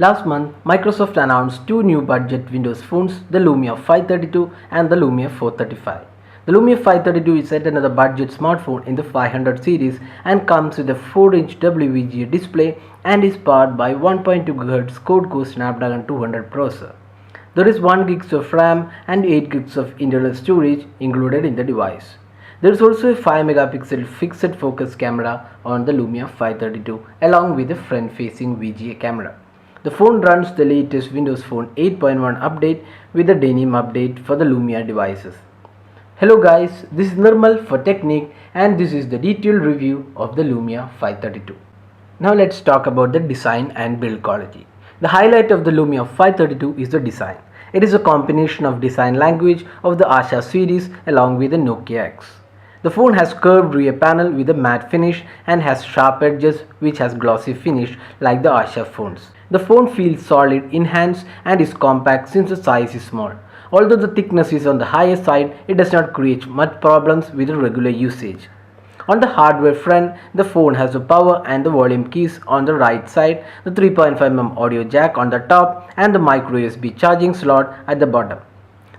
Last month, Microsoft announced two new budget Windows phones, the Lumia 532 and the Lumia 435. The Lumia 532 is yet another budget smartphone in the 500 series and comes with a 4-inch WVGA display and is powered by 1.2 GHz quad-core Snapdragon 200 processor. There is 1 GB of RAM and 8 GB of internal storage included in the device. There is also a 5 megapixel fixed focus camera on the Lumia 532 along with a front-facing VGA camera. The phone runs the latest Windows Phone 8.1 update with a denim update for the Lumia devices. Hello guys, this is Nirmal for Technique and this is the detailed review of the Lumia 532. Now let's talk about the design and build quality. The highlight of the Lumia 532 is the design. It is a combination of design language of the Asha series along with the Nokia X. The phone has curved rear panel with a matte finish and has sharp edges which has glossy finish like the Asha phones. The phone feels solid in hands and is compact since the size is small. Although the thickness is on the higher side, it does not create much problems with the regular usage. On the hardware front, the phone has the power and the volume keys on the right side, the 3.5mm audio jack on the top and the micro USB charging slot at the bottom.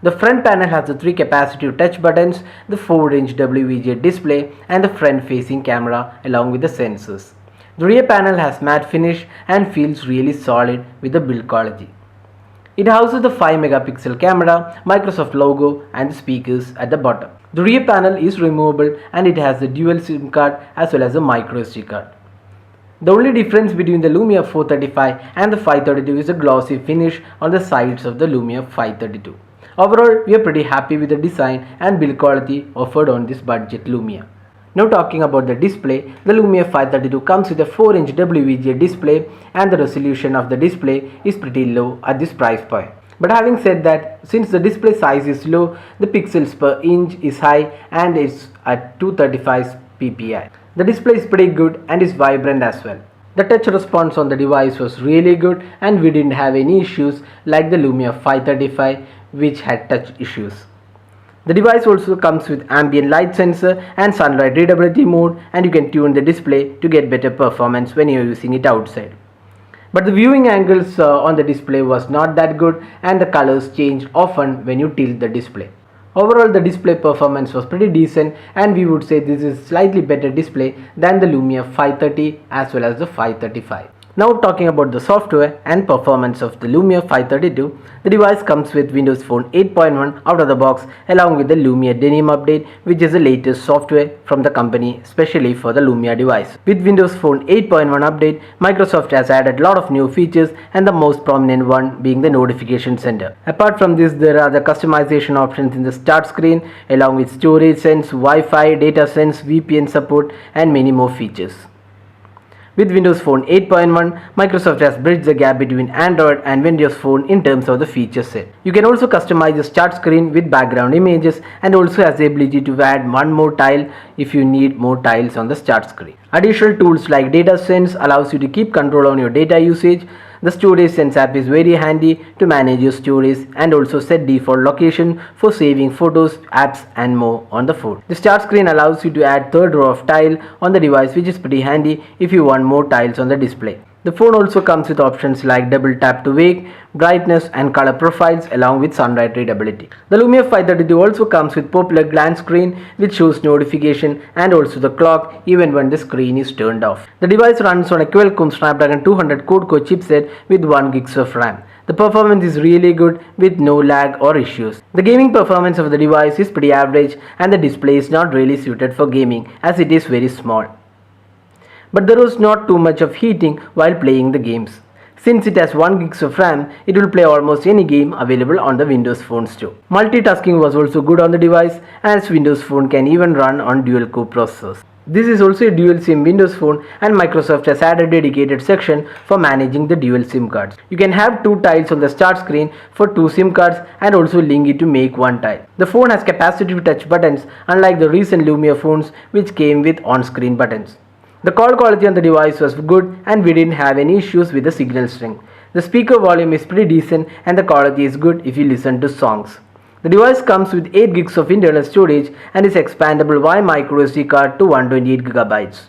The front panel has the 3 capacitive touch buttons, the 4-inch WVGA display and the front-facing camera along with the sensors. The rear panel has matte finish and feels really solid with the build quality. It houses the 5 megapixel camera, Microsoft logo and the speakers at the bottom. The rear panel is removable and it has the dual SIM card as well as a micro SD card. The only difference between the Lumia 435 and the 532 is a glossy finish on the sides of the Lumia 532. Overall, we are pretty happy with the design and build quality offered on this budget Lumia. Now talking about the display, the Lumia 532 comes with a 4-inch WVGA display and the resolution of the display is pretty low at this price point. But having said that, since the display size is low, the pixels per inch is high and it's at 235 ppi. The display is pretty good and is vibrant as well. The touch response on the device was really good and we didn't have any issues like the Lumia 535 which had touch issues. The device also comes with ambient light sensor and sunlight readability mode and you can tune the display to get better performance when you are using it outside. But the viewing angles on the display was not that good and the colors changed often when you tilt the display. Overall, the display performance was pretty decent and we would say this is slightly better display than the Lumia 530 as well as the 535. Now talking about the software and performance of the Lumia 532, the device comes with Windows Phone 8.1 out of the box along with the Lumia Denim update which is the latest software from the company especially for the Lumia device. With Windows Phone 8.1 update, Microsoft has added a lot of new features and the most prominent one being the notification center. Apart from this, there are the customization options in the start screen along with storage sense, Wi-Fi, data sense, VPN support and many more features. With Windows Phone 8.1, Microsoft has bridged the gap between Android and Windows Phone in terms of the feature set. You can also customize the start screen with background images and also has the ability to add one more tile if you need more tiles on the start screen. Additional tools like Data Sense allows you to keep control on your data usage. The Storage Sense app is very handy to manage your storage and also set default location for saving photos, apps and more on the phone. The start screen allows you to add third row of tile on the device which is pretty handy if you want more tiles on the display. The phone also comes with options like double tap to wake, brightness and color profiles along with sunlight readability. The Lumia 532 also comes with popular glance screen which shows notification and also the clock even when the screen is turned off. The device runs on a Qualcomm Snapdragon 200 quad-core chipset with 1 GB of RAM. The performance is really good with no lag or issues. The gaming performance of the device is pretty average and the display is not really suited for gaming as it is very small. But there was not too much of heating while playing the games. Since it has 1 GB of RAM, it will play almost any game available on the Windows Phone store. Multitasking was also good on the device as Windows Phone can even run on dual-core processors. This is also a dual SIM Windows Phone and Microsoft has added a dedicated section for managing the dual SIM cards. You can have 2 tiles on the start screen for 2 SIM cards and also link it to make 1 tile. The phone has capacitive touch buttons unlike the recent Lumia phones which came with on-screen buttons. The call quality on the device was good and we didn't have any issues with the signal strength. The speaker volume is pretty decent and the quality is good if you listen to songs. The device comes with 8 GB of internal storage and is expandable via micro SD card to 128 GB.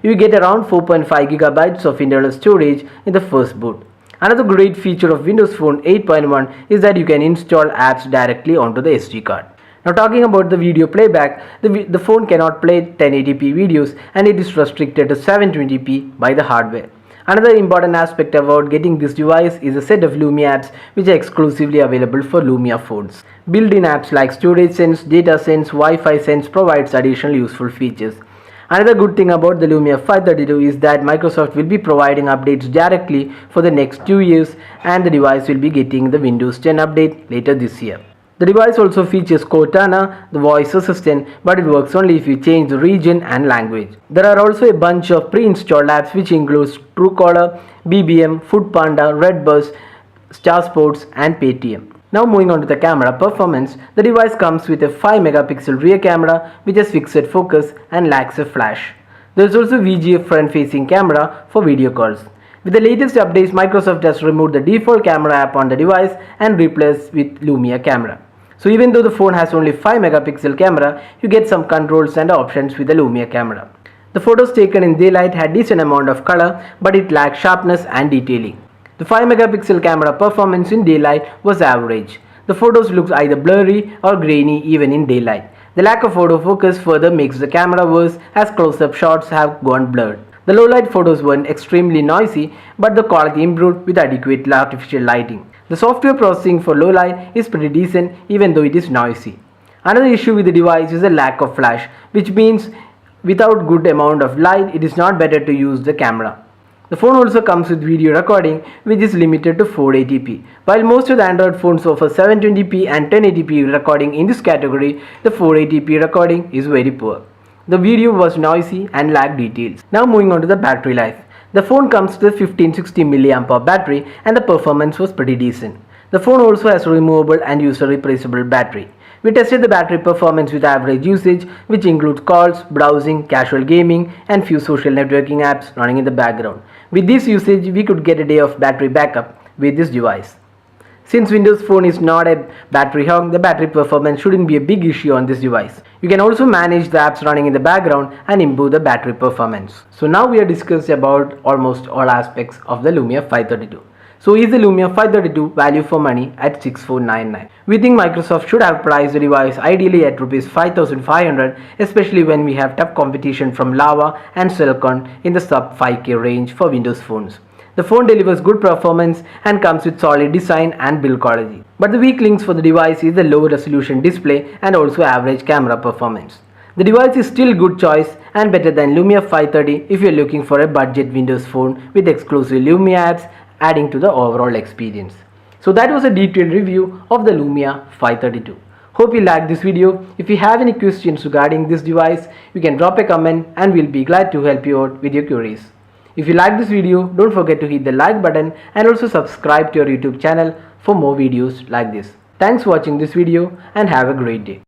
You get around 4.5 GB of internal storage in the first boot. Another great feature of Windows Phone 8.1 is that you can install apps directly onto the SD card. Now talking about the video playback, the phone cannot play 1080p videos and it is restricted to 720p by the hardware. Another important aspect about getting this device is a set of Lumia apps which are exclusively available for Lumia phones. Built-in apps like Storage Sense, Data Sense, Wi-Fi Sense provides additional useful features. Another good thing about the Lumia 532 is that Microsoft will be providing updates directly for the next 2 years and the device will be getting the Windows 10 update later this year. The device also features Cortana, the voice assistant, but it works only if you change the region and language. There are also a bunch of pre-installed apps which includes Truecaller, BBM, Foodpanda, Redbus, Star Sports and Paytm. Now moving on to the camera performance, the device comes with a 5 megapixel rear camera which has fixed focus and lacks a flash. There is also VGA front-facing camera for video calls. With the latest updates, Microsoft has removed the default camera app on the device and replaced with Lumia camera. So even though the phone has only 5 megapixel camera, you get some controls and options with the Lumia camera. The photos taken in daylight had decent amount of color, but it lacked sharpness and detailing. The 5 megapixel camera performance in daylight was average. The photos looked either blurry or grainy even in daylight. The lack of autofocus further makes the camera worse as close-up shots have gone blurred. The low-light photos weren't extremely noisy, but the quality improved with adequate artificial lighting. The software processing for low light is pretty decent even though it is noisy. Another issue with the device is the lack of flash, which means without good amount of light, it is not better to use the camera. The phone also comes with video recording, which is limited to 480p. While most of the Android phones offer 720p and 1080p recording in this category, the 480p recording is very poor. The video was noisy and lacked details. Now moving on to the battery life. The phone comes with a 1560 mAh battery and the performance was pretty decent. The phone also has a removable and user replaceable battery. We tested the battery performance with average usage, which includes calls, browsing, casual gaming and few social networking apps running in the background. With this usage, we could get a day of battery backup with this device. Since Windows Phone is not a battery hog, the battery performance shouldn't be a big issue on this device. You can also manage the apps running in the background and improve the battery performance. So now we have discussed about almost all aspects of the Lumia 532. So is the Lumia 532 value for money at 6499? We think Microsoft should have priced the device ideally at Rs 5500, especially when we have tough competition from Lava and Cellcon in the sub 5K range for Windows phones. The phone delivers good performance and comes with solid design and build quality. But the weak links for the device is the low resolution display and also average camera performance. The device is still a good choice and better than Lumia 530 if you are looking for a budget Windows phone with exclusive Lumia apps adding to the overall experience. So that was a detailed review of the Lumia 532. Hope you liked this video. If you have any questions regarding this device, you can drop a comment and we'll be glad to help you out with your queries. If you like this video, don't forget to hit the like button and also subscribe to our YouTube channel for more videos like this. Thanks for watching this video and have a great day.